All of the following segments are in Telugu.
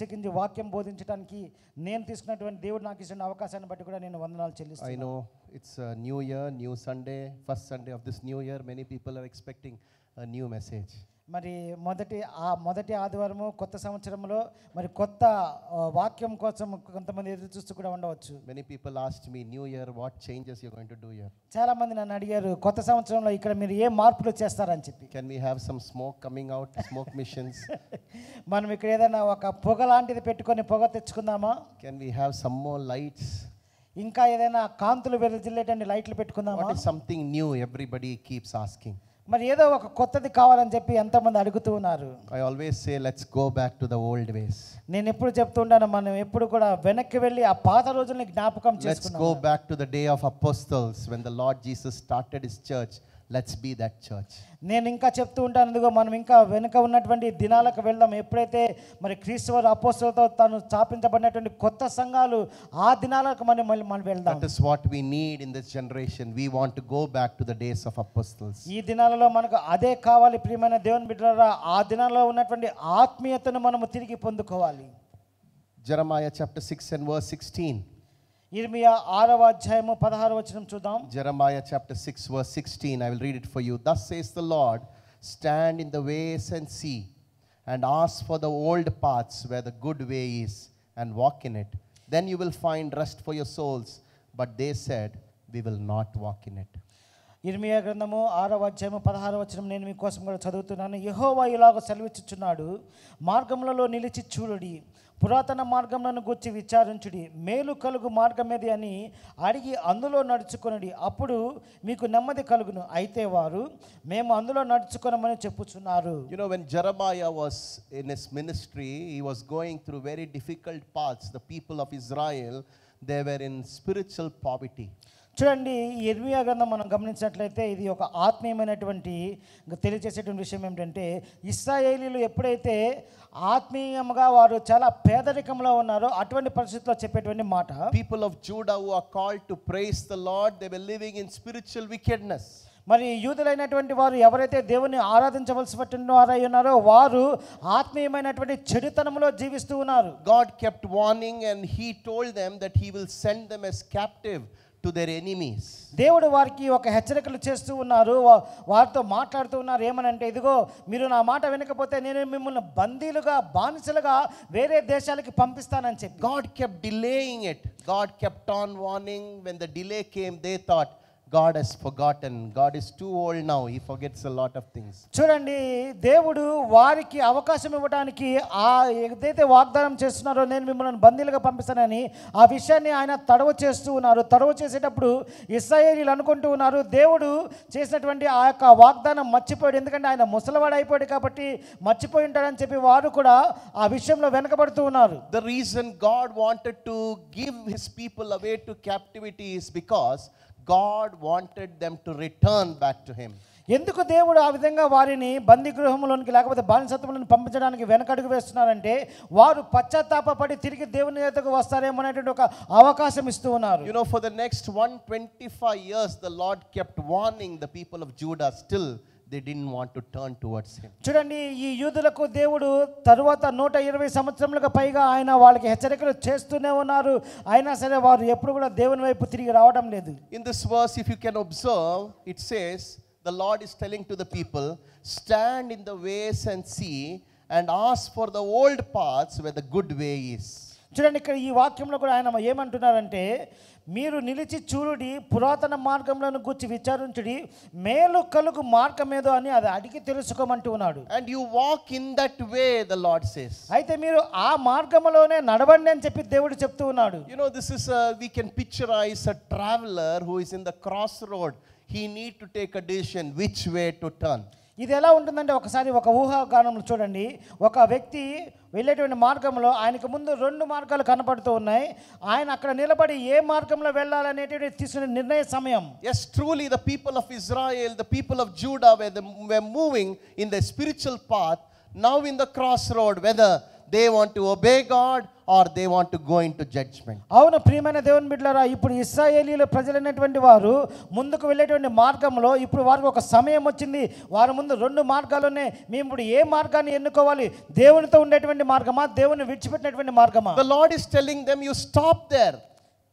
ప్రత్యేకించి వాక్యం బోధించడానికి నేను తీసుకున్నటువంటి దేవుడు నాకు ఇచ్చిన అవకాశాన్ని బట్టి కూడా నేను వందనాలు చెల్లిస్తున్నాను. I know it's a new year, new Sunday, first Sunday of this new year. Many people are expecting a new message. మరి మొదటి ఆదివారము కొత్త సంవత్సరంలో మరి కొత్త వాక్యం కోసం కొంతమంది ఎదురు చూస్తూ కూడా ఉండవచ్చు. Many people asked me, new year, what changes you're going to do here? చాలా మంది నన్ను అడిగారు కొత్త సంవత్సరంలో ఇక్కడ మీరు ఏ మార్పులు చేస్తారని చెప్పి. Can we have some smoke coming out, smoke missions? మనం ఇక్కడ ఏదైనా ఒక పొగ లాంటిది పెట్టుకొని పొగ తెచ్చుకుందామా? Can we have some more lights? ఇంకా ఏదైనా కాంతులు వెదజల్లేటన్ని లైట్లు పెట్టుకుందామా? What is something new everybody keeps asking? మరి ఏదో ఒక కొత్తది కావాలని చెప్పి ఎంతమంది అడుగుతూ ఉన్నారు. I always say let's go back to the old ways. నేను ఎప్పుడు చెప్తుంటాను మనం ఎప్పుడు కూడా వెనక్కి వెళ్ళి ఆ పాత రోజుల్ని జ్ఞాపకం చేసుకుందాం. Let's go back to the day of apostles when the Lord Jesus started his church. Let's be that church. నేను ఇంకా చెప్తూ ఉంటాను ఎందుకో మనం ఇంకా వెనుక ఉన్నటువంటి దినాలకు వెళ్దాం. ఎప్పుడైతే మరి క్రీస్తు వారు అపోస్తలులతో తాను స్థాపించబడినటువంటి కొత్త సంఘాలు ఆ దినాలకు మనం వెళ్దాం. That is what we need in this generation. We want to go back to the days of apostles. ఈ దినాలలో మనకు అదే కావాలి ప్రియమైన దేవుని బిడ్డలారా. ఆ దినాలలో ఉన్నటువంటి ఆత్మీయతను మనము తిరిగి పొందుకోవాలి. Jeremiah chapter 6 and verse 16. ఇర్మియా 6వ అధ్యాయము 16వ వచనం చూద్దాం. Jeremiah chapter 6 verse 16. I will read it for you. Thus says the Lord, stand in the ways and see, and ask for the old paths where the good way is, and walk in it. Then you will find rest for your souls. But they said, we will not walk in it. ఇర్మియా గ్రంథము 6వ అధ్యాయము 16వ వచనం నేను మీకోసం కూడా చదువుతున్నాను. యెహోవా ఇలాగ సెలవిచ్చుచున్నాడు, మార్గములలో నిలిచి చూడుడి, పురాతన మార్గములను గురించి విచారించుడి, మేలు కలుగు మార్గమేది అని అడిగి అందులో నడుచుకొనుడి, అప్పుడు మీకు నెమ్మది కలుగును. అయితే వారు మేము అందులో నడుచుకొనమని చెప్పుచున్నారు. You know, when Jeremiah was in his ministry, he was going through very difficult paths. The people of Israel, they were in spiritual poverty. చూడండి, ఈ ఇర్మియా గ్రంథం మనం గమనించినట్లయితే ఇది ఒక ఆత్మీయమైనటువంటి తెలియజేసేటువంటి విషయం ఏమిటంటే, ఇశ్రాయేలీలు ఎప్పుడైతే ఆత్మీయంగా వారు చాలా పేదరికంలో ఉన్నారో అటువంటి పరిస్థితుల్లో చెప్పేటువంటి మాట. People of Judah who are called to praise the Lord, they were living in spiritual wickedness. మరి యూదులైనటువంటి వారు ఎవరైతే దేవుని ఆరాధించవలసి వారై ఉన్నారో వారు ఆత్మీయమైనటువంటి చెడుతనంలో జీవిస్తూ ఉన్నారు. God kept warning and he told them that he will send them as captive to their enemies. దేవుడు వారికి ఒక హెచ్చరికలు చేస్తూ ఉన్నారు, వారితో మాట్లాడుతూ ఉన్నారు. ఏమనంటే, ఇదిగో మీరు నా మాట వినకపోతే నేను మిమ్మల్ని బందీలుగా బానిసలుగా వేరే దేశాలకి పంపిస్తానని చెప్పి. God kept delaying it. God kept on warning. When the delay came, they thought God has forgotten. God is too old now. He forgets a lot of things. చూడండి, దేవుడు వారికి అవకాశం ఇవ్వడానికి ఏదైతే వాగ్దానం చేస్తున్నారో నేను మిమ్మల్ని బందీలుగా పంపిస్తానని ఆ విషయాన్ని ఆయన తడవ చేస్తూ ఉన్నారు. తడవ చేసేటప్పుడు ఇశ్రాయేలీలు అనుకుంటూ ఉన్నారు దేవుడు చేసినటువంటి ఆ యొక్క వాగ్దానం మర్చిపోయాడు, ఎందుకంటే ఆయన ముసలివాడు అయిపోయాడు కాబట్టి మర్చిపోయి ఉంటాడని చెప్పి వారు కూడా ఆ విషయంలో వెనకబడుతూ ఉన్నారు. The reason God wanted to give his people away to captivity is because God wanted them to return back to him. ఎందుకు దేవుడు ఆ విధంగా వారిని బందీ గృహంలోనికి లేకపోతే బానిసత్వంలోకి పంపించడానికి వెనకడుగు వేస్తున్నారంటే వారు పశ్చాత్తాపపడి తిరిగి దేవుని ఎదుటకు వస్తారేమో అనేటువంటి ఒక అవకాశం ఇస్తూ ఉన్నారు. You know, for the next 125 years the Lord kept warning the people of Judah. Still they didn't want to turn towards him. చూడండి, ఈ యూదులకు దేవుడు తరువాత 120 సంవత్సరములకు పైగా ఆయన వాళ్ళకి హెచ్చరికలు చేస్తూనే ఉన్నారు. అయినా సరే వారు ఎప్పుడు కూడా దేవుని వైపు తిరిగి రావడం లేదు. In this verse, if you can observe, it says the Lord is telling to the people, stand in the ways and see, and ask for the old paths where the good way is. చూడండి, ఇక్కడ ఈ వాక్యంలో కూడా ఆయన ఏమంటున్నారంటే, మీరు నిలిచి చూడుడి, పురాతన మార్గంలను గురించి విచారించుడి, మేలు కలుగు మార్గమేదో అని అది అడిగి తెలుసుకోమంటూ ఉన్నాడు. And you walk in that way, the Lord says. అయితే మీరు ఆ మార్గంలోనే నడవండి అని చెప్పి దేవుడు చెప్తూ ఉన్నాడు. You know, this is we can picturize a traveler who is in the crossroad. He need to take a decision which way to turn. ఇది ఎలా ఉంటుందంటే, ఒకసారి ఒక ఊహాగానంలో చూడండి, ఒక వ్యక్తి వెళ్ళేటువంటి మార్గంలో ఆయనకు ముందు 2 మార్గాలు కనపడుతూ ఉన్నాయి. ఆయన అక్కడ నిలబడి ఏ మార్గంలో వెళ్ళాలనేటువంటి తీసుకునే నిర్ణయ సమయం. Yes, truly the people of Israel, the people of Judah were moving in the spiritual path. Now in the crossroad, whether they want to obey God or they want to go into judgment. అవును ప్రియమైన దేవుని బిడ్డలారా, ఇప్పుడు ఇశ్రాయేలీయుల ప్రజలైనటువంటి వారు ముందుకు వెళ్ళేటువంటి మార్గంలో ఇప్పుడు వారికి ఒక సమయం వచ్చింది. వారి ముందు రెండు మార్గాలు ఉన్నాయి. మేము ఇప్పుడు ఏ మార్గాన్ని ఎన్నుకోవాలి? దేవునితో ఉండేటువంటి మార్గమా, దేవుని విడిచిపెట్టినటువంటి మార్గమా? The Lord is telling them, you stop there,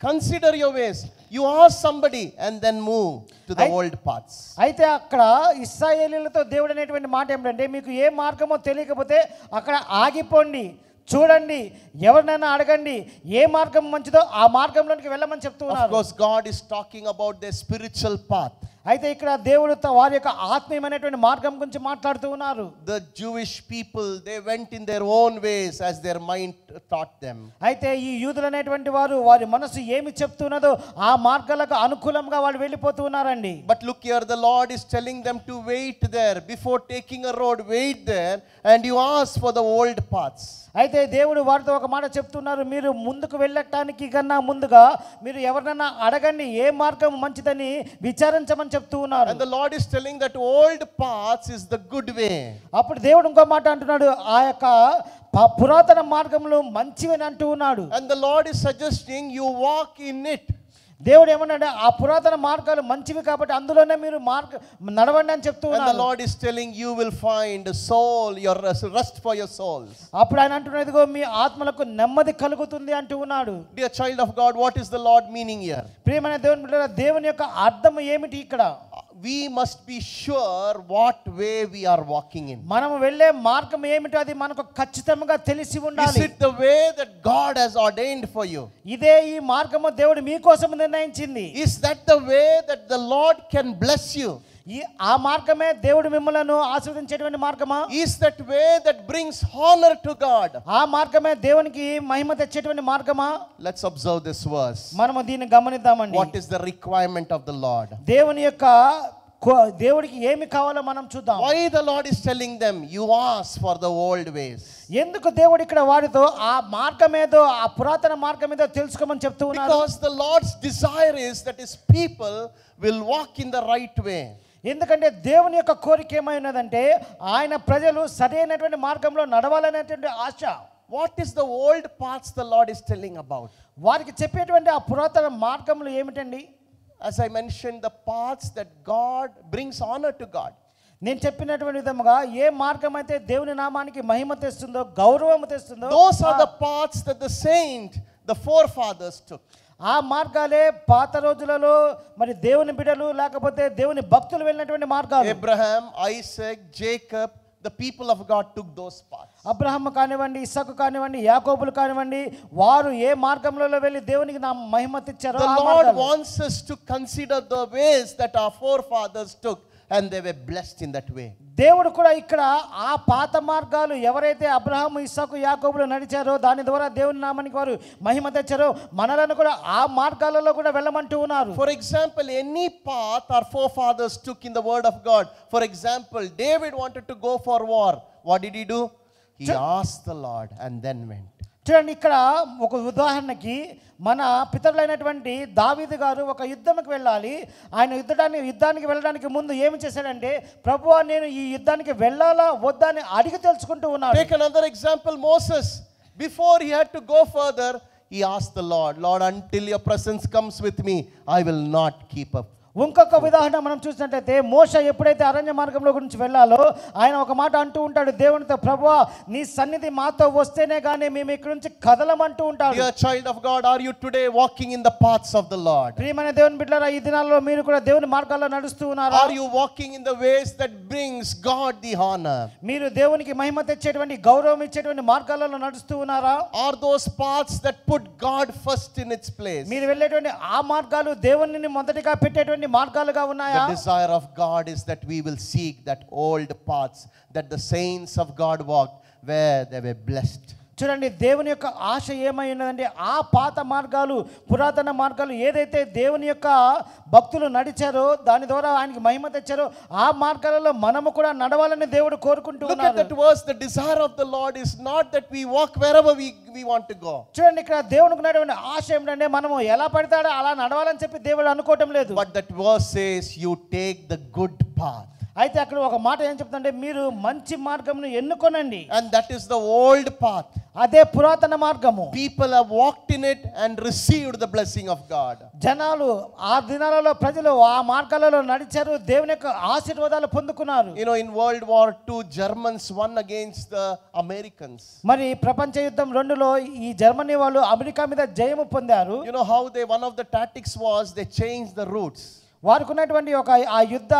consider your ways, you ask somebody and then move to the old paths. అయితే అక్కడ ఇశ్రాయేలీయులతో దేవుడు అనేటువంటి మాట ఏమిటంటే, మీకు ఏ మార్గమో తెలియకపోతే అక్కడ ఆగిపోండి, చూడండి, ఎవరినైనా అడగండి, ఏ మార్గం మంచిదో ఆ మార్గంలోనికి వెళ్ళమని చెప్తూ Of ఉన్నారు. course, God is talking about their spiritual path. అయితే ఇక్కడ దేవుడు వారి యొక్క ఆత్మీయమైనటువంటి మార్గం గురించి మాట్లాడుతూ ఉన్నారు. The Jewish people, they went in their own ways as their mind taught them. అయితే ఈ యూదులు అనేటువంటి వారు వారి మనసు ఏమి చెప్తున్నదో ఆ మార్గాలకు అనుకూలంగా వాళ్ళు వెళ్ళిపోతూ ఉన్నారండి. But look here, the Lord is telling them to wait there. Before taking a road, wait there and you ask for the old paths. అయితే దేవుడు వారితో ఒక మాట చెప్తున్నారు, మీరు ముందుకు వెళ్ళటానికి కన్నా ముందుగా మీరు ఎవరినైనా అడగండి, ఏ మార్గం మంచిదని విచారించమని చెప్తూ ఉన్నారు. And the Lord is telling that old paths is the good way. అప్పుడు దేవుడు ఇంకో మాట అంటున్నాడు, ఆ యొక్క పురాతన మార్గంలో మంచివని అంటూ ఉన్నాడు. And the Lord is suggesting you walk in it. దేవుడు ఏమన్నాడు, ఆ పురాతన మార్గాలు మంచివి కాబట్టి అందులోనే మీరు నడవండి అని చెప్తూ And the ఉన్నారు. Lord is telling you will find soul, your rest for your souls. అప్పుడు ఆయన అంటున్నాడు, ఇదిగో మీ ఆత్మలకు నెమ్మది కలుగుతుంది అంటూ ఉన్నాడు. Dear child of God, what is the Lord meaning here? ప్రియమైన దేవుని బిడ్డలారా, దేవుని యొక్క అర్థం ఏమిటి ఇక్కడ? We must be sure what way we are walking in. మనం వెళ్ళే మార్గం ఏమిటో అది మనకు ఖచ్చితంగా తెలిసి ఉండాలి. Is it the way that God has ordained for you? ఇదే ఈ మార్గము దేవుడు మీకోసం నిర్ణయించింది. Is that the way that the Lord can bless you? ఆ మార్గమే దేవుడు మిమ్మల్ని ఆశీర్వదించేటువంటి మార్గమా? Is that way that brings honor to God? ఆ మార్గమే దేవునికి మహిమ తెచ్చేటువంటి మార్గమా? Let's observe this verse. మనము దీన్ని గమనిద్దామండి. What is the requirement of the Lord? దేవుని యొక్క దేవుడికి ఏమి కావాలో మనం చూద్దాం. Why the Lord is telling them, you ask for the old ways? ఎందుకు దేవుడు ఇక్కడ వారితో ఆ మార్గం ఏదో, ఆ పురాతన మార్గం ఏదో తెలుసుకోమని చెప్తూ ఉన్నారు? Because the Lord's desire is that his people will walk in the right way. ఎందుకంటే దేవుని యొక్క కోరిక ఏమై ఉన్నదంటే ఆయన ప్రజలు సరైనటువంటి మార్గంలో నడవాలనేటువంటి ఆశ. What is the old paths the Lord is telling about? వారికి చెప్పేటువంటి ఆ పురాతన మార్గంలో ఏమిటండి? As I mentioned, the paths that God brings honor to God. నేను చెప్పినటువంటి విధముగా ఏ మార్గం అయితే దేవుని నామానికి మహిమ తెస్తుందో, గౌరవం తెస్తుందో, Those are the paths that the forefathers took. ఆ మార్గాలే పాత రోజులలో మరి దేవుని బిడ్డలు లేకపోతే దేవుని భక్తులు వెళ్ళినటువంటి మార్గాలు. Abraham, Isaac, Jacob, the people of God took those paths. Abraham కానివ్వండి, ఇస్సాకు కానివ్వండి, యాకోబులు కానివ్వండి, వారు ఏ మార్గంలో వెళ్ళి దేవునికి నా మహిమ తెచ్చారో The ఆ Lord మార్గాలు. wants us to consider the ways that our forefathers took and they were blessed in that way. దేవుడు కూడా ఇక్కడ ఆ పాత మార్గాలు ఎవరైతే అబ్రహాము, ఇస్సాకు, యాకోబులు నడిచారో దాని ద్వారా దేవుని నామానికి వారు మహిమ తెచ్చారో మనలను కూడా ఆ మార్గాలలో కూడా వెళ్ళమంటూ ఉన్నారు. For example, any path our forefathers took in the word of God. For example, David wanted to go for war. What did he do? He asked the Lord and then went. చూడండి, ఇక్కడ ఒక ఉదాహరణకి మన పితరులైనటువంటి దావీదు గారు ఒక యుద్ధంకి వెళ్ళాలి. ఆయన యుద్ధానికి వెళ్ళడానికి ముందు ఏమి చేశాడంటే, ప్రభువా నేను ఈ యుద్ధానికి వెళ్ళాలా వద్దా అని అడిగి తెలుసుకుంటూ ఉన్నాడు. Take another example, Moses. Before he had to go further, he asked the Lord, Lord, until your presence comes with me, I will not keep up. ఇంకొక ఉదాహరణ మనం చూసినట్టయితే మోషే ఎప్పుడైతే అరణ్య మార్గంలో గురించి వెళ్ళాలో ఆయన ఒక మాట అంటూ ఉంటాడు దేవునితో, ప్రభువా నీ సన్నిధి మాతో వస్తేనే కానీ మేము ఇక్కడ నుంచి కదలమంటూ ఉంటాడు. Dear child of God, are you today walking in the paths of the Lord? ప్రియమైన దేవుని బిడ్డలారా, ఈ దినాల్లో మీరు కూడా దేవుని మార్గాల్లో నడుస్తూ ఉన్నారా? Are you walking in the ways that brings God the honor? మీరు దేవునికి మహిమ తెచ్చేటువంటి గౌరవం ఇచ్చేటువంటి మార్గాలలో నడుస్తూ ఉన్నారా? Are those paths that put God first in its place? మీరు వెళ్ళేటువంటి ఆ మార్గాలు దేవునిని మొదటిగా పెట్టేటువంటి మార్గాలుగా ఉన్నాయా? The desire of God is that we will seek that old paths that the saints of God walked, where they were blessed. చూడండి, దేవుని యొక్క ఆశ ఏమై ఉన్నదంటే ఆ పాత మార్గాలు, పురాతన మార్గాలు ఏదైతే దేవుని యొక్క భక్తులు నడిచారో దాని ద్వారా ఆయనకి మహిమ తెచ్చారో ఆ మార్గాలలో మనము కూడా నడవాలని దేవుడు కోరుకుంటూ Look ఉన్నాడు. at that verse. The desire of the Lord is not that we walk wherever we want to go. చూడండి, ఇక్కడ దేవునికి ఉన్నటువంటి ఆశ ఏమిటంటే మనము ఎలా పడతాడో అలా నడవాలని చెప్పి దేవుడు అనుకోవటం లేదు. But that verse says you take the good path. అయితే అక్కడ ఒక మాట ఏం చెప్తుందంటే మీరు మంచి మార్గమును ఎన్నుకోనండి. And that is the old path. అదే పురాతన మార్గము. People have walked in it and received the blessing of God. జనాలు ఆ దినాలలో ప్రజలు ఆ మార్గాలలో నడిచారు, దేవుని యొక్క ఆశీర్వాదాలు పొందుకున్నారు. You know, in World War II, Germans won against the Americans. మరి ప్రపంచ యుద్ధం 2లో ఈ జర్మనీ వాళ్ళు అమెరికా మీద జయము పొందారు. You know how one of the tactics was they changed the routes. వారికి ఉన్నటువంటి ఒక ఆ యుద్ధ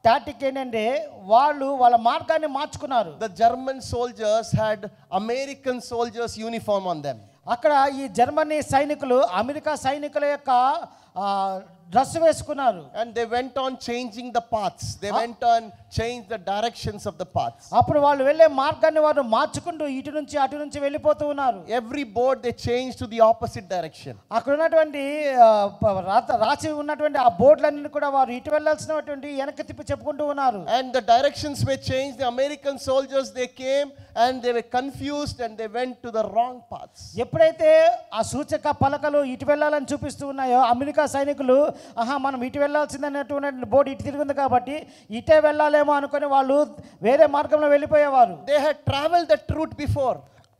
టాటిక్ ఏంటంటే వాళ్ళ మార్గాన్ని మార్చుకున్నారు. The German soldiers had American soldiers uniform on them. అక్కడ ఈ జర్మనీ సైనికులు అమెరికా సైనికుల యొక్క డ్రెస్ వేసుకున్నారు. And they went on changing the paths. They went on change the directions of the paths. అప్పుడు వాళ్ళు వెళ్ళే మార్గాన్ని వారు మార్చుకుంటూ ఇటు నుంచి అటు నుంచి వెళ్ళిపోతూ ఉన్నారు. Every board they changed to the opposite direction. అక్కడ ఉన్నటువంటి రాసి ఉన్నటువంటి ఆ బోర్డులన్నీ కూడా వారు ఇటు వెళ్ళాల్సినటువంటి వెనక్కి తిప్పి చెప్పుకుంటూ ఉన్నారు. And the directions were changed. The American soldiers they came and they were confused and they went to the wrong paths. ఎప్పుడైతే ఆ సూచక పలకలు ఇటు వెళ్ళాలని చూపిస్తూ ఉన్నాయో అమెరికా సైనికులు మనం ఇటు వెళ్ళాల్సిందనేటువంటి బోర్డు ఇటు తిరిగింది కాబట్టి ఇటే వెళ్ళాలేమో అనుకుని వాళ్ళు వేరే మార్గంలో వెళ్ళిపోయేవారు. They had traveled that route before.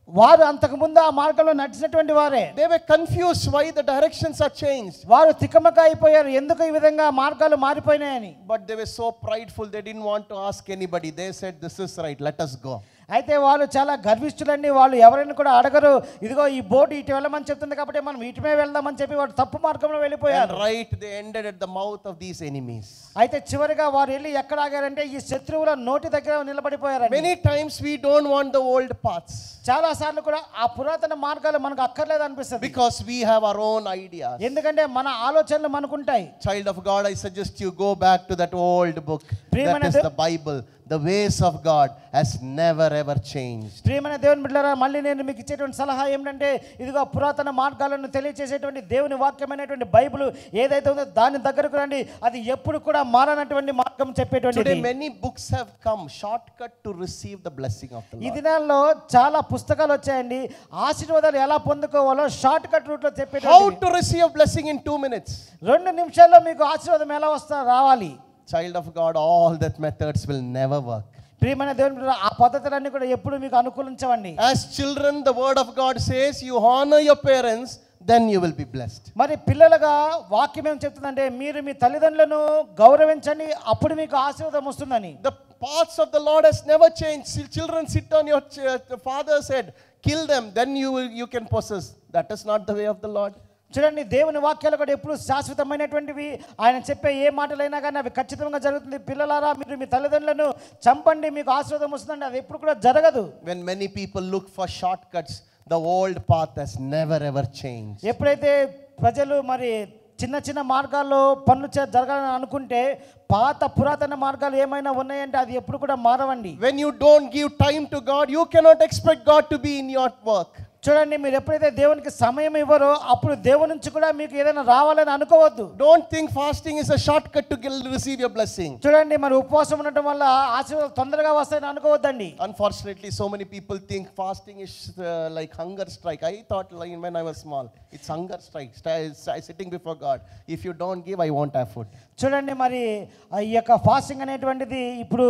వారు అంతకు ముందు ఆ మార్గంలో నడిచినటువంటి వారే. They were confused why the directions are changed. వారు తికమక అయిపోయారు, ఎందుకు ఈ విధంగా మార్గాలు మారిపోయినాయని. But they were so prideful they didn't want to ask anybody. They said this is right, let us go. అయితే వాళ్ళు చాలా గర్విష్ఠులండి, వాళ్ళు ఎవరైనా కూడా అడగరు, ఇదిగో ఈ బోర్డు ఇటు వెళ్ళమని చెప్తుంది కాబట్టి మనం ఇటుమే వెళ్దామని చెప్పి వాడు తప్పు మార్గంలో వెళ్ళిపోయారు. And right they ended at the mouth of these enemies. అయితే చివరిగా వారు వెళ్ళి ఎక్కడ ఆగారంటే ఈ శత్రువుల నోటి దగ్గర నిలబడిపోయారు. Many times we don't want the old paths. చాలా సార్లు కూడా ఆ పురాతన మార్గాలు మనకు అక్కర్లేదు అనిపిస్తుంది. Because we have our own ideas. ఎందుకంటే మన ఆలోచనలు మనకుంటాయి. Child of God, I suggest you go back to that old book. That is the Bible. The ways of God has never ever changed. ప్రియమైన దేవుని బిడ్డలారా, మళ్ళీ నేను మీకు ఇచ్చేటువంటి సలహా ఏమిటంటే ఇదిగో పురాతన మార్గాలను తెలియజేసేటువంటి దేవుని వాక్యమైనటువంటి బైబిల్ ఏదైతే ఉందో దాని దగ్గరకు రండి. అది ఎప్పుడు కూడా మారనటువంటి మార్గం చెప్పేటువంటిది. Today many books have come shortcut to receive the blessing of the Lord. ఈ దినాల్లో చాలా పుస్తకాలు వచ్చాయండి, ఆశీర్వాదాలు ఎలా పొందుకోవాలో షార్ట్ కట్ రూట్ లో చెప్పేటువంటి. How to receive blessing in 2 minutes. 2 నిమిషాల్లో మీకు ఆశీర్వాదం ఎలా రావాలి. Child of God, all that methods will never work. ప్రియమైన దేవుని బిడ్డలారా, ఆ పద్ధతులన్నీ కూడా ఎప్పుడు మీకు అనుకూలించవండి. As children, the word of God says, you honor your parents, then you will be blessed. మరి పిల్లలుగా వాక్యం ఏం చెప్తుందంటే మీరు మీ తల్లిదండ్రులను గౌరవించండి, అప్పుడు మీకు ఆశీర్వాదం వస్తుందని. The paths of the Lord has never changed. Children sit on your father's head, kill them, then you can possess. That is not the way of the Lord. చూడండి, దేవుని వాక్యాలు కూడా ఎప్పుడు శాశ్వతమైనటువంటివి. ఆయన చెప్పే ఏ మాటలైనా కానీ అవి ఖచ్చితంగా జరుగుతుంది. పిల్లలారా, మీరు మీ తల్లిదండ్రులను చంపండి, మీకు ఆశీర్వాదం వస్తుందండి. అది ఎప్పుడు కూడా జరగదు. When many people look for shortcuts, the old path has never ever changed. ఎప్పుడైతే ప్రజలు మరి చిన్న చిన్న మార్గాల్లో పనులు జరగాలని అనుకుంటే పాత పురాతన మార్గాలు ఏమైనా ఉన్నాయంటే అది ఎప్పుడు కూడా మారవండి. When you don't give time to God, you cannot expect God to be in your work. చూడండి, మీరు ఎప్పుడైతే దేవునికి సమయం ఇవ్వరో అప్పుడు దేవుని నుంచి కూడా మీకు ఏదైనా రావాలని అనుకోవద్దు. Don't think fasting is a shortcut to receive your blessing. చూడండి, మరి ఉపవాసం ఉండటం వల్ల ఆశీర్వాదాలు తొందరగా వస్తాయని అనుకోవద్దండి. Unfortunately, so many people think fasting is like hunger strike. I thought when I was small, it's hunger strike. Sitting before God. If you don't give, I won't have food. చూడండి, మరి ఈ యొక్క ఫాస్టింగ్ అనేటువంటిది ఇప్పుడు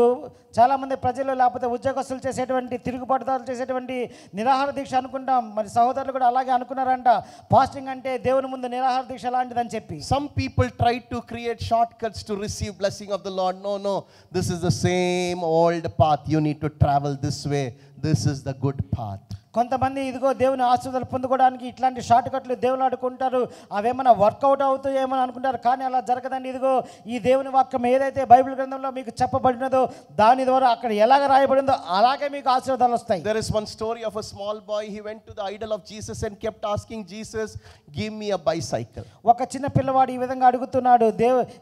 చాలామంది ప్రజలు లేకపోతే ఉద్యోగస్తులు చేసేటువంటి తిరుగుబాటుదారులు చేసేటువంటి నిరాహార దీక్ష అనుకుంటాం. మరి సహోదరులు కూడా అలాగే అనుకున్నారంట, ఫాస్టింగ్ అంటే దేవుని ముందు నిరాహార దీక్ష లాంటిదని చెప్పి. Some people try to create shortcuts to receive blessing of the Lord. No, this is the same old path. You need to travel this way. This is the good path. కొంతమంది ఇదిగో దేవుని ఆశీర్వాదాలు పొందుకోవడానికి ఇట్లాంటి షార్ట్ కట్లు దేవుని ఆడుకుంటారు, అవేమైనా వర్కౌట్ అవుతాయేమని అనుకుంటారు. కానీ అలా జరగదండి. ఇదిగో ఈ దేవుని వాక్యం ఏదైతే బైబిల్ గ్రంథంలో మీకు చెప్పబడినదో దాని ద్వారా అక్కడ ఎలాగ రాయబడిందో అలాగే మీకు ఆశీర్వాదాలు వస్తాయి. There is one story of a small boy. He went to the idol of Jesus and kept asking Jesus, give me a bicycle. ఒక చిన్న పిల్లవాడు ఈ విధంగా అడుగుతున్నాడు.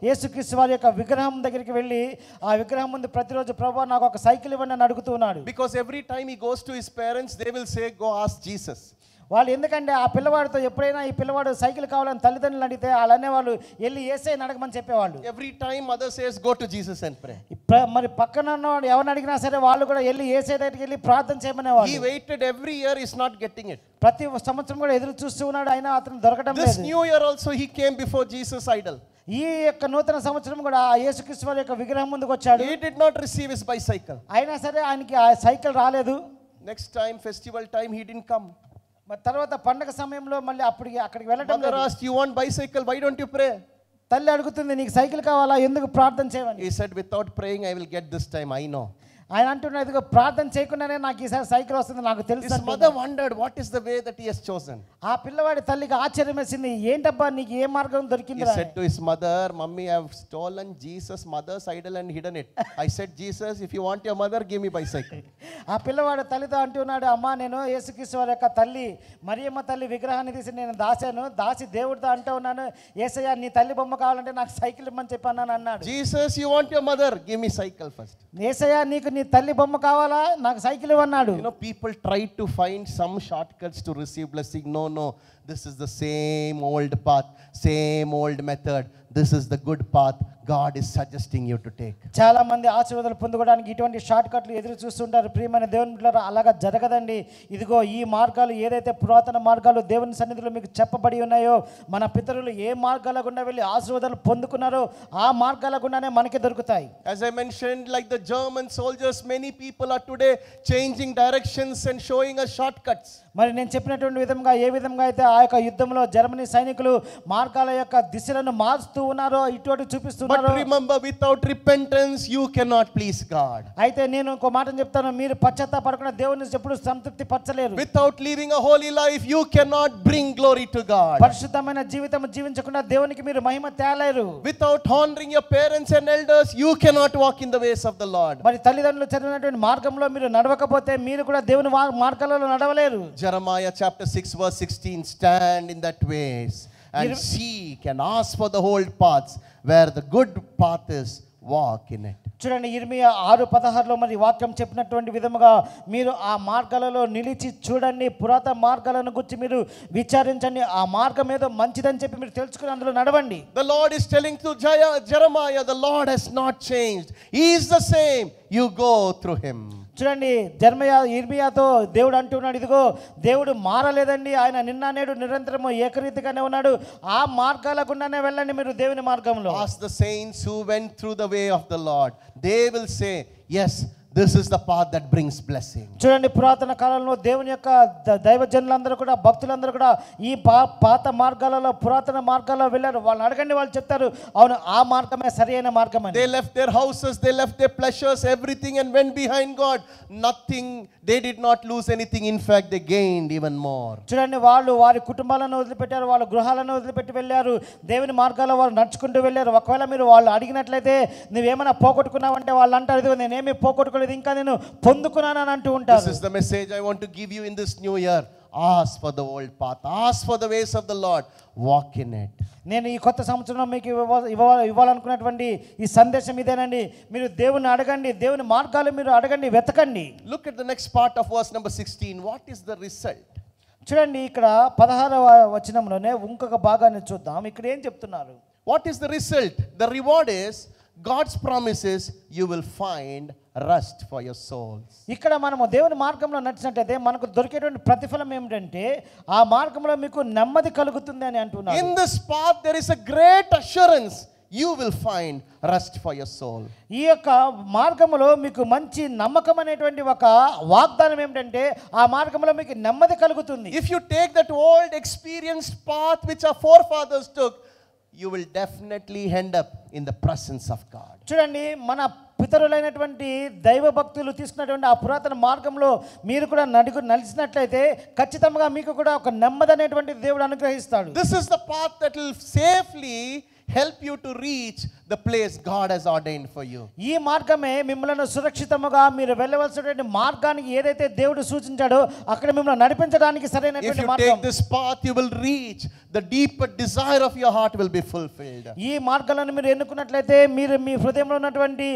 యేసుక్రీస్తు వారి యొక్క విగ్రహం దగ్గరికి వెళ్ళి ఆ విగ్రహం ముందు ప్రతిరోజు ప్రభువా నాకు ఒక సైకిల్ ఇవ్వండి అని అడుగుతున్నాడు. Because every time he goes to his parents, they will say, go ask Jesus. వాళ్ళు ఎందుకంటే ఆ పిల్లవాడితో ఎప్పుడైనా ఈ పిల్లవాడు సైకిల్ కావాలని తల్లిదండ్రులు అడిగితే అలానే వాళ్ళు వెళ్ళి యేసయ్యని అడగమని చెప్పేవాళ్ళు. Every time mother says, go to Jesus and pray. మరి పక్కన ఉన్నవాడు ఎవరిని అడిగినా సరే వాళ్ళు కూడా వెళ్ళి యేసయ్య దగ్గరికి వెళ్ళి ప్రార్థన చేయమనేవాళ్ళు. He waited every year, is not getting it. ప్రతి సంవత్సరం కూడా ఎదురు చూస్తూ ఉన్నాడు, అయినా అతను దొరకడం లేదు. This new year also he came before Jesus idol. ఈ యొక్క నూతన సంవత్సరం కూడా యేసుక్రీస్తు వారి యొక్క విగ్రహం ముందుకు వచ్చాడు. He did not receive his bicycle. అయినా సరే ఆయనకి ఆ సైకిల్ రాలేదు. Next time, festival time, he didn't come. మరి తర్వాత పండగ సమయంలో మళ్ళీ అక్కడికి వెళ్ళడం Mother లేదు. asked, you want bicycle, why don't you pray? తల్లి అడుగుతుంది, నీకు సైకిల్ కావాలా, ఎందుకు ప్రార్థన చేయమని. He said, without praying, I will get this time, I know. ఆయన అంటున్నాడు, ఇదిగో ప్రార్థన చేయకుండానే నాకు ఈసారి సైకిల్ వస్తుంది, నాకు తెలుసు. His mother wondered, what is the way that he has chosen? ఆ పిల్లవాడి తల్లికి ఆశ్చర్యం వేసింది, ఏంటబ్బా నీకు ఏ మార్గం He దొరికింది. said to his mother, Mummy, I have stolen Jesus' mother's idol and hidden it. I said, Jesus, if you want your mother, give me bicycle. ఆ పిల్లవాడు తల్లితో అంటున్నాడు, అమ్మా నేను యేసుక్రీస్తు వారి యొక్క తల్లి మరియమ్మ తల్లి విగ్రహాన్ని తీసి నేను దాసి దేవుడితో అంటూ ఉన్నాను, యేసయ్య నీ తల్లి బొమ్మ కావాలంటే నాకు సైకిల్ ఇమ్మని చెప్పాను అన్నాడు. Jesus, you want your mother, give me cycle first. యేసయ్య నీకు నీ తల్లి బొమ్మ కావాలా, నాకు cycle ఇవ్వన్నాడు. You know, people try to find some shortcuts to receive blessing. No, this is the same old path, same old method. This is the good path God is suggesting you to take. చాలా మంది ఆశీర్వాదాలు పొందుకోవడానికి ఇటువంటి షార్ట్ కట్లు ఎదురు చూస్తుంటారు. ప్రియమైన దేవుని బిడ్డలారా, అలాగా జరగదండి. ఇదిగో ఈ మార్గాలు ఏదైతే పురాతన మార్గాలు దేవుని సన్నిధిలో మీకు చెప్పబడి ఉన్నాయో, మన పితరులు ఏ మార్గాల గుండా వెళ్ళి ఆశీర్వాదాలు పొందుకున్నారో ఆ మార్గాల గుండానే మనకి దొరుకుతాయి. As I mentioned, like the German soldiers, many people are today changing directions and showing us shortcuts. మరి నేను చెప్పినటువంటి విధంగా ఏ విధంగా అయితే ఆ యొక్క యుద్ధంలో జర్మనీ సైనికులు మార్గాల యొక్క దిశలను మారుస్తూ ఉన్నారో ఇటువంటి చూపిస్తున్నారు. But remember, without repentance, you cannot please God. అయితే నేను ఇంకో మాట చెప్తాను, మీరు పశ్చాత్తాపడకుండా దేవుని ఎప్పుడు సంతృప్తి పరచలేరు. Without living a holy life, you cannot bring glory to God. పరిశుద్ధమైన జీవితం జీవించకుండా దేవునికి మీరు మహిమ తేలేరు. Without honoring your parents and elders, you cannot walk in the ways of the Lord. మరి తల్లిదండ్రులు చదివినటువంటి మార్గంలో మీరు నడవకపోతే మీరు కూడా దేవుని మార్గాలలో నడవలేరు. Jeremiah chapter 6 verse 16, stand in that ways and seek and ask for the old paths where the good path is, walk in it. చూడండి, ఇర్మియా 6:16లో మరి వాక్యం చెప్పినటువంటి విధముగా మీరు ఆ మార్గాలలో నిలిచి చూడండి, పురాతన మార్గాలను గురించి మీరు విచారించండి, ఆ మార్గం ఏదో మంచిదని చెప్పి మీరు తెలుసుకుని అందులో నడవండి. The Lord is telling to Jeremiah, the Lord has not changed. He is the same. You go through him. చూడండి, ఇర్మియాతో దేవుడు అంటున్నాడు, ఇదిగో దేవుడు మారలేదండి, ఆయన నిన్న నేడు నిరంతరము ఏకరీతిగానే ఉన్నాడు, ఆ మార్గాల గుండానే వెళ్ళండి మీరు దేవుని మార్గంలో. Ask the saints who went through the way of the Lord. They will say, yes, this is the path that brings blessing. చూడండి, పురాతన కాలంలో దేవుని యొక్క దైవజనులందరూ కూడా భక్తులందరూ కూడా ఈ పాత మార్గాలలో పురాతన మార్గాల్లో వెళ్ళారు. వాళ్ళని అడగండి, వాళ్ళు చెప్తారు, అవును ఆ మార్గమే సరైన మార్గం అని. They left their houses, they left their pleasures, everything, and went behind God. Nothing, they did not lose anything. In fact, they gained even more. చూడండి, వాళ్ళు వారి కుటుంబాలను వదిలిపెట్టారు, వాళ్ళ గృహాలను వదిలిపెట్టి వెళ్ళారు, దేవుని మార్గాల్లో వారు నడుచుకుంటూ వెళ్ళారు. ఒకవేళ మీరు వాళ్ళు అడిగినట్లయితే నువ్వేమైనా పోగొట్టుకున్నావంటే వాళ్ళు అంటారు, ఇదిగో నేనేమి పోగొట్టుకోలేదు, ఇంకా నేను పొందుకున్నాను అని అంటూ ఉంటారు. This is the message I want to give you in this new year. Ask for the old path, ask for the ways of the Lord, walk in it. నేను ఈ కొత్త సంవత్సరంలో మీకు ఇవ్వాలనుకున్నటువంటి ఈ సందేశం ఇదేనండి. మీరు దేవుని అడగండి, దేవుని మార్గాలు మీరు అడగండి, వెతకండి. Look at the next part of verse number 16. What is the result? చూడండి, ఇక్కడ 16వ వచనంలోనే ఇంకొక భాగాన్ని చూద్దాం. ఇక్కడ ఏం చెప్తున్నారు? What is the result? The reward is God's promises, you will find rest for your souls. ఇక్కడ మనము దేవుని మార్గంలో నడిచినట్లయితే మనకు దొరికేటువంటి ప్రతిఫలం ఏమిటంటే ఆ మార్గంలో మీకు నెమ్మది కలుగుతుంది అని అంటున్నారు. In this path there is a great assurance, you will find rest for your soul. ఈ యొక్క మార్గంలో మీకు మంచి నమ్మకం అనేటువంటి ఒక వాగ్దానం ఏమిటంటే ఆ మార్గంలో మీకు నెమ్మది కలుగుతుంది. If you take that old experienced path which our forefathers took, you will definitely end up in the presence of God. చూడండి, మన పితరులైనటువంటి దైవ భక్తులు తీసుకున్నటువంటి ఆ పురాతన మార్గంలో మీరు కూడా నడిచినట్లయితే ఖచ్చితంగా మీకు కూడా ఒక నెమ్మది అనేటువంటి దేవుడు అనుగ్రహిస్తాడు. This is the path that will safely help you to reach the place God has ordained for you. ఈ మార్గమే మిమ్మల్ని సురక్షితముగా మీరు వెళ్ళవలసినటువంటి మార్గానికి ఏదైతే దేవుడు సూచించాడో అక్కడ మిమ్మల్ని నడిపించడానికి సరైనటువంటి మార్గం. If you take this path, you will reach the deeper desire of your heart will be fulfilled. ఈ మార్గాలను మీరు ఎన్నుకున్నట్లయితే మీరు మీ హృదయంలో ఉన్నటువంటి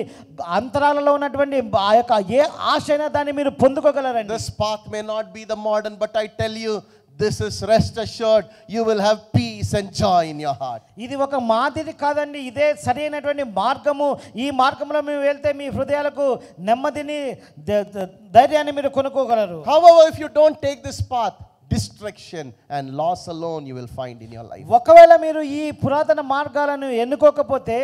అంతరాలలో ఉన్నటువంటి ఆ యొక్క ఏ ఆశ అయినా దాన్ని మీరు పొందుకోగలరండి. This path may not be the modern, but I tell you, this is rest assured, you will have peace and joy in your heart. ఇది ఒక మాదిరి కాదండి, ఇదే సరైనటువంటి మార్గము. ఈ మార్గంలో మీరు వెళ్తే మీ హృదయాలకు నెమ్మదిని ధైర్యాన్ని మీరు కొనుక్కోగలరు. However, if you don't take this path, destruction and loss alone you will find in your life. ఒకవేళ మీరు ఈ పురాతన మార్గాలను ఎన్నుకోకపోతే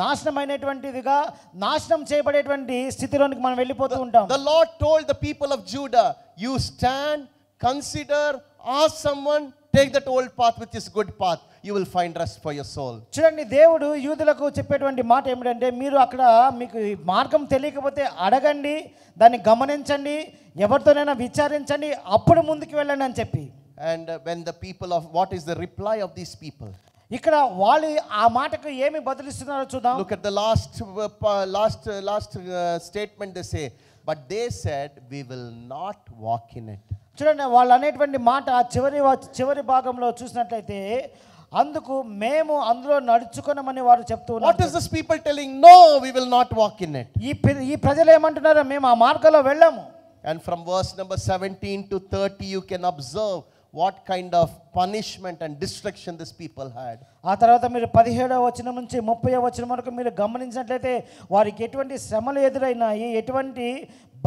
నాశనమైనటువంటిదిగా నాశనం చేయబడేటువంటి స్థితిలోనికి మనం వెళ్ళిపోతూ ఉంటాం. The Lord told the people of Judah, you stand, consider, ask someone, take that old path which is good path, you will find rest for your soul. చూడండి, దేవుడు యూదులకు చెప్పేటువంటి మాట ఏమిటంటే, మీరు అక్కడ మీకు ఈ మార్గం తెలియకపోతే అడగండి, దాన్ని గమనించండి, ఎవరితోనైనా విచారించండి, అప్పుడు ముందుకు వెళ్ళండి అని చెప్పి. And when the people of, what is the reply of these people? ఇక్కడ వాళ్ళు ఆ మాటకు ఏమి బదులిస్తున్నారో చూద్దాం. Look at the last statement they say, but they said we will not walk in it. చూడండి, వాళ్ళు అనేటువంటి మాట చివరి భాగంలో చూసినట్లయితే, అందుకు మేము అందులో నడుచుకున్నామని వారు చెప్తూ ఉన్నారు. What is this people telling? No, we will not walk in it. ఈ ప్రజలు ఏమంటున్నారు? మేము ఆ మార్గంలో వెళ్ళాము. And from verse number 17 to 30 you can observe what kind of punishment and destruction these people had. ఆ తర్వాత మీరు 17వ వచనం నుంచి 30వ వచనం వరకు మీరు గమనించినట్లయితే వారికి ఎటువంటి శ్రమలు ఎదురైనాయి, ఎటువంటి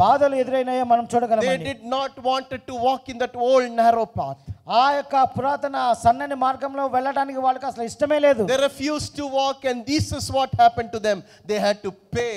బాధలు ఎదురైనాయో మనం చూడగలం. They did not wanted to walk in that old narrow path. ఆ యొక్క పురాతన సన్నని మార్గంలో వెళ్ళడానికి వాళ్ళకి అసలు ఇష్టమే లేదు. They refused to walk, and this is what happened to them. They had to pay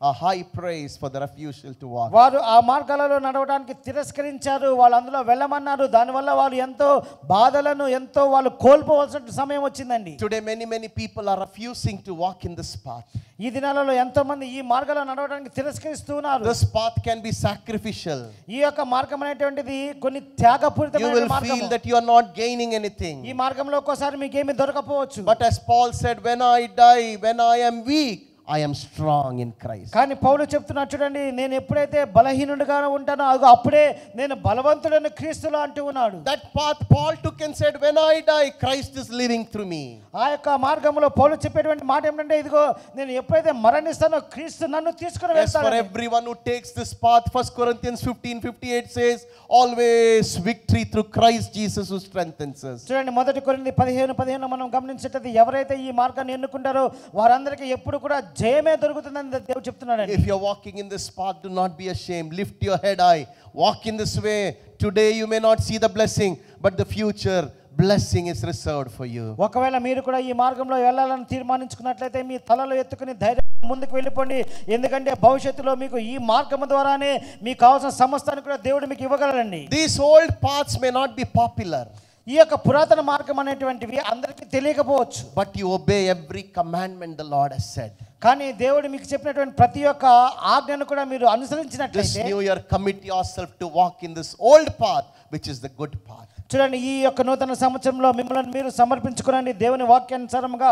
a high price for the refusal to walk. వారు ఆ మార్గాలలో నడవడానికి తిరస్కరించారు, వాళ్ళు అందులో వెళ్ళమన్నారు. దానివల్ల వాళ్ళు ఎంతో బాధలను ఎంతో వాళ్ళు కోల్పోవాల్సిన సమయం వచ్చిందండి. Today many people are refusing to walk in this path. ఈ దినాలలో ఎంతో మంది ఈ మార్గంలో నడవడానికి తిరస్కరిస్తున్నారు. This path can be sacrificial. ఈ యొక్క మార్గం అనేటువంటిది కొన్ని త్యాగపూరితమైన మార్గం. You will feel that you are not gaining anything. ఈ మార్గంలో ఒక్కోసారి మీకు ఏమీ దొరకపోవచ్చు. But as Paul said, when I die, when I am weak, I am strong in Christ. కానీ పౌలు చెప్తున్నాడు, చూడండి, నేను ఎప్పుడైతే బలహీనుడిగా ఉంటానో అప్పుడే నేను బలవంతుడైన క్రీస్తులో అంటూ ఉన్నాడు. That path Paul took and said, when I die, Christ is living through me. ఆ యొక్క మార్గంలో పౌలు చెప్పేటువంటి మాట ఏమంటే, ఇదిగో నేను ఎప్పుడైతే మరణిస్తానో క్రీస్తు నన్ను తీసుకుని Yes, వెళ్తాడు. for everyone who takes this path, 1 Corinthians 15:58 says, always victory through Christ Jesus who strengthens us. చూడండి, 1 కొరింథీ 15:15 మనం గమనించేటది, ఎవరైతే ఈ మార్గాన్ని ఎన్నుకుంటారో వారందరికీ ఎప్పుడు కూడా జయమే దొరుకుతుందని దేవుడు చెప్తున్నాడు. If you are walking in this path, do not be ashamed. Lift your head high. Walk in this way. Today you may not see the blessing, but the future blessing is reserved for you. ఒకవేళ మీరు కూడా ఈ మార్గంలో వెళ్ళాలని తీర్మానించుకున్నట్లయితే మీ తలలో ఎత్తుకుని ధైర్యంగా ముందుకు వెళ్ళిపోండి. ఎందుకంటే భవిష్యత్తులో మీకు ఈ మార్గం ద్వారానే మీకు కావాల్సిన సమస్తాన్ని కూడా దేవుడు మీకు ఇవ్వగలరండి. These old paths may not be popular, ఈ యొక్క పురాతన మార్గం అనేటువంటివి అందరికీ తెలియకపోవచ్చు. but you obey every commandment the Lord has said. కానీ దేవుడు మీకు చెప్పినటువంటి ప్రతి ఒక్క ఆజ్ఞను కూడా మీరు This అనుసరించినట్లయితే, new year, commit yourself to walk in this old path, which is the good path. చూడండి, ఈ యొక్క నూతన సంవత్సరంలో మిమ్మల్ని మీరు సమర్పించుకోనండి దేవుని వాక్యానుసారంగా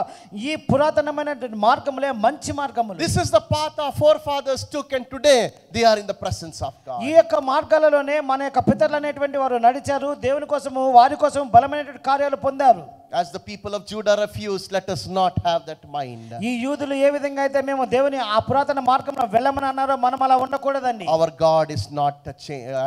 ఈ పురాతనమైనటువంటి మార్గములే మంచి మార్గములు. This is the path our forefathers took, and today they are in the presence of God. ఈ యొక్క మార్గాలలోనే మన యొక్క పితరులు అనేటువంటి వారు నడిచారు, దేవుని కోసము వారి కోసం బలమైనటువంటి కార్యాలు పొందారు. As the people of Judah refused, let us not have that mind. ఈ యూదులు ఏ విధంగా అయితే మేము దేవుని ఆ పురాతన మార్గంలో వెళ్ళమని అన్నారో మనం అలా ఉండకూడదండి. Our God is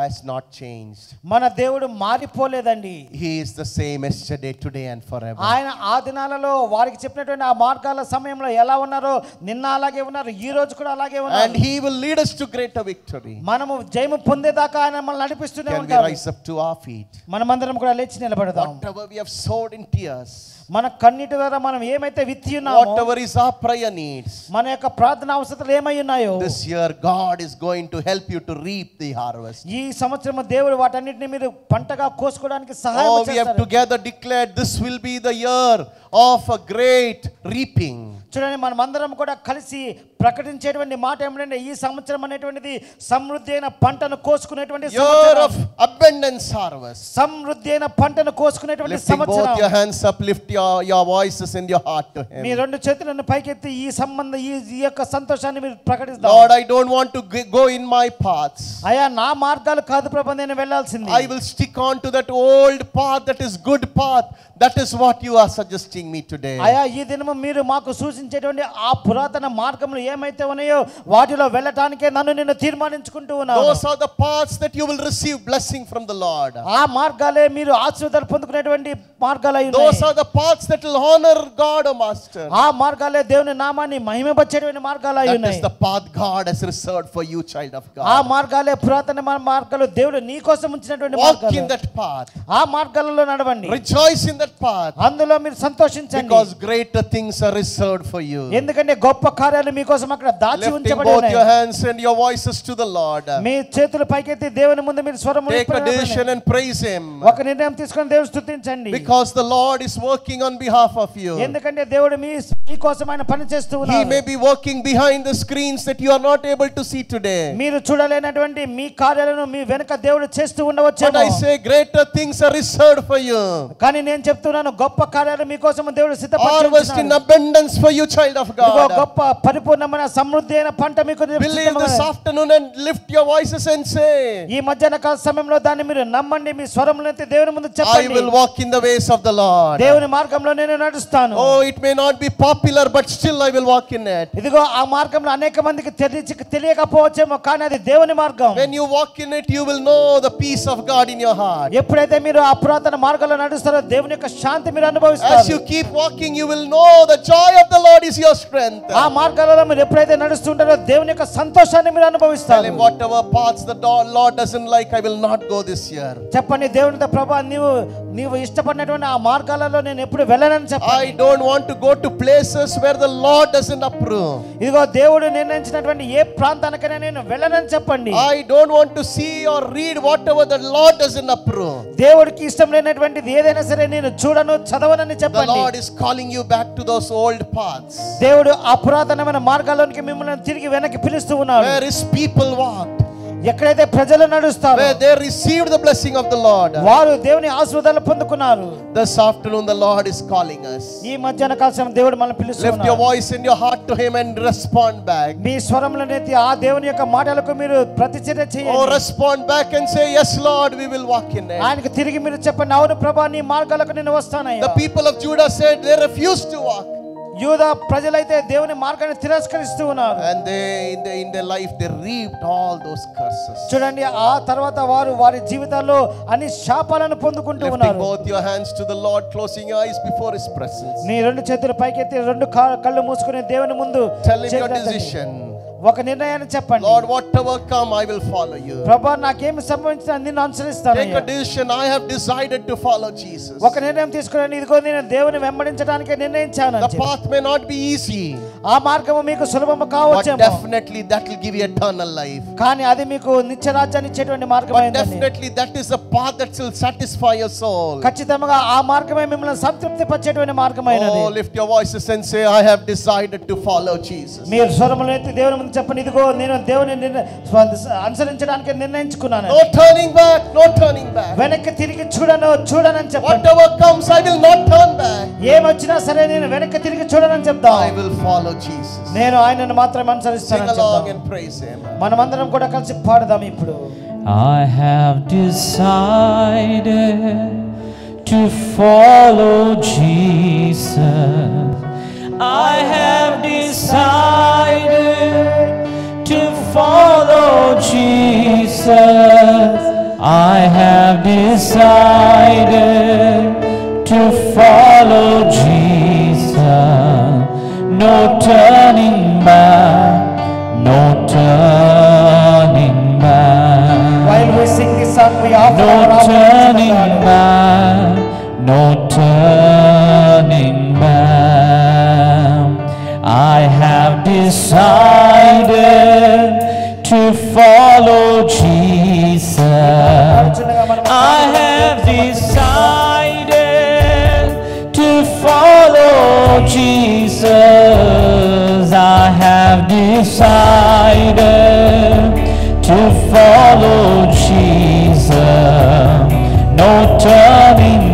has not changed. మన దేవుడు మారిపోలేదండి. He is the same yesterday, today and forever. ఆయన ఆ దినాలలో వారికి చెప్పినటువంటి ఆ మార్గాల సమయంలో ఎలా ఉన్నారో నిన్న అలాగే ఉన్నారు, ఈ రోజు కూడా అలాగే ఉన్నారు. And he will lead us to greater victory. మనము జయము పొందేదాకా ఆయన మనల్ని నడిపిస్తూనే Can we ఉంటారు. rise up to our feet? మనమందరం కూడా లేచి నిలబడదాం. Whatever we have sowed in tears, మన కన్నీటి ద్వారా మనం ఏమైతే విత్తి ఉన్నామో, whatever is our prayer needs, మన యొక్క ప్రార్థన అవసరాలు ఏమై ఉన్నాయో, this year God is going to help you to reap the harvest. ఈ సంవత్సరం దేవుడు వాటన్నిటిని మీరు పంటగా కోసుకోవడానికి సహాయం Oh, we have చేస్తారు. together declared this will be the year of a great reaping. చూడండి, మనం అందరం కూడా కలిసి ప్రకటించేటువంటి మాట ఏమిటంటే, ఈ సంవత్సరం అనేటువంటిది సమృద్ధి అయిన పంటను కోసుకునేటువంటి Year of abundance harvest. సమృద్ధి అయిన పంటను కోసుకునేటువంటి Lifting both your సంవత్సరం. hands up, lift your voices and your heart to me him. రెండు చేతులను పైకెత్తి ఈ యొక్క సంతోషాన్ని మీరు ప్రకటిస్తారు. Lord, I don't want to go in my paths. అయ్యా, నా మార్గాలు కాదు ప్రభు నేను వెళ్ళాల్సింది. I will stick on to that old path that is good path. That is what you are suggesting me today. అయ్యా, ఈ దినము మీరు మాకు సూచించే ప్రశంసించేటువంటి ఆ పురాతన మార్గములు ఏమైతే ఉన్నాయో వాటిలో వెళ్ళటానికే నన్ను నేను తీర్మానించుకుంటూ ఉన్నాను. Those are the paths that you will receive blessing from the Lord. ఆ మార్గాలే మీరు ఆశీర్వాదాలు పొందుకునేటువంటి మార్గాలై ఉన్నాయి. Those are the paths that will honor God, O Master. ఆ మార్గాలే దేవుని నామాన్ని మహిమపరిచేటువంటి మార్గాలై That ఉన్నాయి. is the path God has reserved for you, child of ఆ God. మార్గాలే పురాతన మార్గాలు దేవుడు నీ కోసం ఉంచినటువంటి Walk in మార్గాలు. that path. ఆ మార్గాలలో నడవండి. Rejoice in that path. అందులో మీరు సంతోషించండి. Because greater things are reserved for you. ఎందుకంటే గొప్ప కార్యాలు మీకోసం అక్కడ దాచి Lifting ఉంచబడి both ఉన్నాయి. your hands and your voices to the Lord. మీ చేతులు పైకెత్తి దేవుని ముందు మీరు స్వరములు Take a decision and praise Him. ఒక నిర్ణయం తీసుకొని దేవుని స్తుతించండి. Because the Lord is working on behalf of you. ఎందుకంటే దేవుడు మీ కోసం ఆయన పని చేస్తూ He ఉన్నారు. may be working behind the screens that you are not able to see today. మీరు చూడలేనటువంటి మీ కార్యాలను మీ వెనుక దేవుడు చేస్తూ But ఉండవచ్చేమో. I say greater things are reserved for you. కానీ నేను చెప్తున్నాను గొప్ప కార్యాలు మీ కోసం దేవుడు Harvest in సిద్ధపరిచాడు. abundance for you, child of ఇదిగో God. గొప్ప పరిపూర్ణమైన సమృద్ధి అయిన పంట మీకు Believe సిద్ధంగా this ఉంది. afternoon and lift your voices and say, ఈ మధ్యాహ్న కాల సమయంలో దాన్ని మీరు నమ్మండి. మీ స్వరములను ఎత్తి దేవుని ముందు I చెప్పండి. will walk in the ways of the Lord. దేవుని మార్గంలో నేను నడుస్తాను. Oh, it may not be popular, but still I will walk in it. ఇదిగో ఆ మార్గంలో అనేక మందికి తెలియకపోవచ్చేమో కానీ అది దేవుని మార్గం. When you walk in it, you will know the peace of God in your heart. ఎప్పుడైతే మీరు ఆ పురాతన మార్గంలో నడుస్తారో దేవుని యొక్క శాంతి మీరు As అనుభవిస్తారు. you keep walking, you will know the joy of the Lord is your strength. ఆ మార్గాలలో మీరు ఎప్పుడైతే నడుస్తుంటారో దేవుని యొక్క సంతోషాన్ని మీరు Tell అనుభవిస్తారు. Him, whatever paths the Lord doesn't like, I will not go this year. చెప్పండి దేవునితో ప్రభా నీవు ఇష్టపడినటువంటి ఆ మార్గాలలో నేను ఎప్పుడు వెళ్ళనని I చెప్పండి. don't want to go to places where the Lord doesn't approve. ఇదిగో దేవుడు నిర్ణయించినటువంటి ఏ ప్రాంతానికైనా నేను వెళ్ళనని చెప్పండి. I don't want to see or read whatever the Lord doesn't approve. దేవుడికి ఇష్టం లేనటువంటిది ఏదైనా సరే నేను చూడను చదవనని The చెప్పండి. Lord is calling you back to those old paths దేవుడు ఆ పురాతనమైన మార్గాల్లోనికి మిమ్మల్ని తిరిగి వెనక్కి పిలుస్తూ ఉన్నాడు. where His people walked, ఎక్కడైతే ప్రజలు నడుస్తారో where they received the blessing of the Lord. వారు దేవుని ఆశీర్వాదాలు పొందుకున్నారు. This afternoon the Lord is calling us. ఈ మధ్యాహ్న కాల సమయం దేవుడు మనల్ని Lift your పిలుస్తున్నాడు. voice and your heart to Him and respond back. మీ స్వరములను ఎత్తి ఆ దేవుని యొక్క మాటలకు మీరు ప్రతిచర్య Oh, చేయండి. respond back and say, yes Lord, we will walk in it. ఆయనకు తిరిగి మీరు చెప్పండి అవును ప్రభా నీ మార్గాలకు నేను వస్తానయ్యా. The people of Judah said they refused to walk. యూదా ప్రజలైతే దేవుని మార్గాన్ని తిరస్కరిస్తూ ఉన్నారు. And they in their life they reaped all those curses. చూడండి ఆ తర్వాత వారు వారి జీవితాల్లో అన్ని శాపాలను పొందుకుంటూ Lifting ఉన్నారు. both your hands to the Lord, closing your eyes before His presence. నీ రెండు చేతులు పైకెత్తి రెండు కళ్ళు మూసుకుని దేవుని ముందు Tell Him your చేతులెత్తండి. decision. ఒక నిర్ణయాన్ని చెప్పండి. Lord, whatever come, I will follow you. ప్రభా నాకేమి సంభవించినా నిన్ను అనుసరిస్తాను. Take a decision. I have decided to follow Jesus. ఒక నిర్ణయం తీసుకుని ఇదిగో నేను దేవుని వెంబడించడానికి నిర్ణయించాను అని The చెప్పి. path may not be easy, ఆ మార్గము మీకు సులభము but కావచ్చేమో definitely that will give you eternal life. కానీ అది మీకు నిత్య రాజ్యాన్ని ఇచ్చేటువంటి మార్గం But అయిందండి. definitely that is the path that will satisfy your soul. ఖచ్చితంగా ఆ మార్గమే మిమ్మల్ని సంతృప్తి పరిచేటువంటి మార్గమైనది. Oh, lift your voices and say, I have decided to follow Jesus. మీరు స్వరములు ఎత్తి దేవుని ముందు చెప్పండి ఇదిగో నేను దేవుని అనుసరించడానికి నిర్ణయించుకున్నాను. No turning back, no turning back. వెనక్కి తిరిగి చూడనని చెప్పండి. Whatever comes, I will not turn back. ఏమొచ్చినా సరే నేను వెనక్కి తిరిగి చూడనని చెప్తాం. I will follow Jesus. నేను ఆయనను మాత్రమే Sing అనుసరిస్తానని along చెప్తాం. and praise Him. మనమందరం కూడా కలిసి పాడదాం ఇప్పుడు. I have decided to follow Jesus. I have decided to follow Jesus. I have decided to follow Jesus. No turning back, no turning back. While we sing this song, we offer No our offerings to turning God. back, no turning back. I have decided to follow Jesus. I have decided to follow Jesus. I have decided to follow Jesus. No turning